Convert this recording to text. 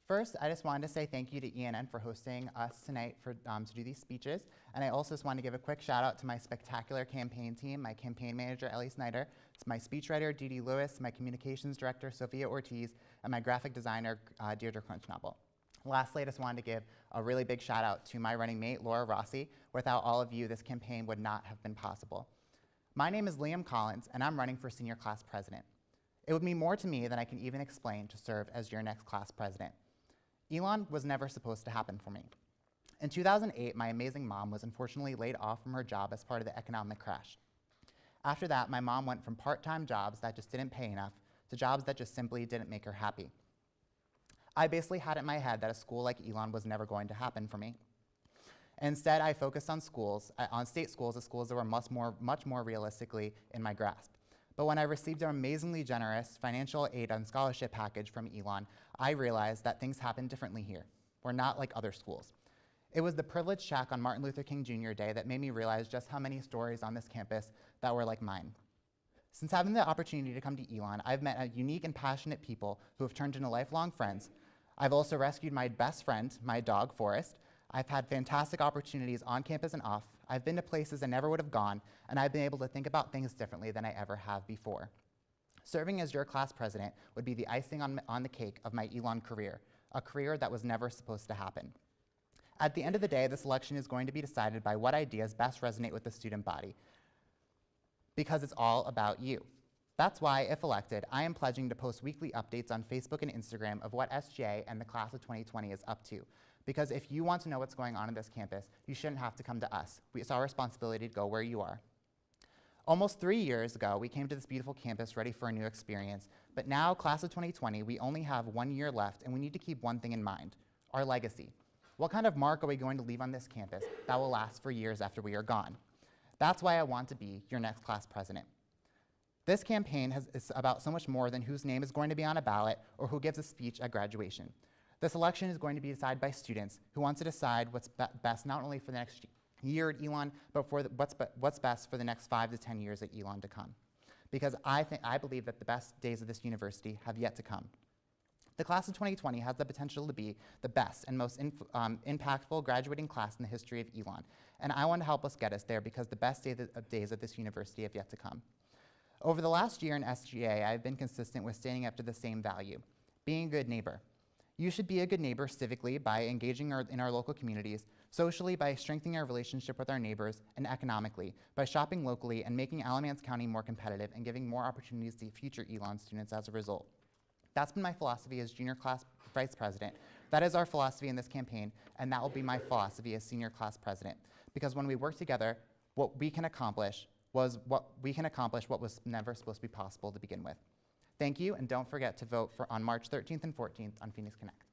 First, I just wanted to say thank you to ENN for hosting us tonight to do these speeches. And I also just want to give a quick shout out to my spectacular campaign team, my campaign manager, Ellie Snyder, my speechwriter, Dee Dee Lewis, my communications director, Sophia Ortiz, and my graphic designer, Deirdre Crunchnoble. Lastly, I just wanted to give a really big shout out to my running mate, Laura Rossi. Without all of you, this campaign would not have been possible. My name is Liam Collins, and I'm running for senior class president. It would mean more to me than I can even explain to serve as your next class president. Elon was never supposed to happen for me. In 2008, my amazing mom was unfortunately laid off from her job as part of the economic crash. After that, my mom went from part-time jobs that just didn't pay enough to jobs that just simply didn't make her happy. I basically had it in my head that a school like Elon was never going to happen for me. Instead, I focused on state schools, the schools that were much more realistically in my grasp. But when I received an amazingly generous financial aid and scholarship package from Elon, I realized that things happen differently here. We're not like other schools. It was the privileged shack on Martin Luther King Jr. Day that made me realize just how many stories on this campus that were like mine. Since having the opportunity to come to Elon, I've met a unique and passionate people who have turned into lifelong friends. I've also rescued my best friend, my dog, Forrest. I've had fantastic opportunities on campus and off. I've been to places I never would have gone, and I've been able to think about things differently than I ever have before. Serving as your class president would be the icing on the cake of my Elon career, a career that was never supposed to happen. At the end of the day, this election is going to be decided by what ideas best resonate with the student body, because it's all about you. That's why, if elected, I am pledging to post weekly updates on Facebook and Instagram of what SGA and the class of 2020 is up to. Because if you want to know what's going on this campus, you shouldn't have to come to us. It's our responsibility to go where you are. Almost 3 years ago, we came to this beautiful campus ready for a new experience. But now, class of 2020, we only have 1 year left, and we need to keep one thing in mind: our legacy. What kind of mark are we going to leave on this campus that will last for years after we are gone? That's why I want to be your next class president. This campaign is about so much more than whose name is going to be on a ballot or who gives a speech at graduation. This election is going to be decided by students who want to decide what's best not only for the next year at Elon, but for what's best for the next 5 to 10 years at Elon to come. Because I believe that the best days of this university have yet to come. The class of 2020 has the potential to be the best and most impactful graduating class in the history of Elon. And I want to help us get us there because the best days of this university have yet to come. Over the last year in SGA, I've been consistent with standing up to the same value: being a good neighbor. You should be a good neighbor civically by engaging in our local communities, socially by strengthening our relationship with our neighbors, and economically by shopping locally and making Alamance County more competitive and giving more opportunities to future Elon students as a result. That's been my philosophy as junior class vice president. That is our philosophy in this campaign, and that will be my philosophy as senior class president. Because when we work together, what we can accomplish what was never supposed to be possible to begin with. Thank you, and don't forget to vote on March 13th and 14th on Phoenix Connect.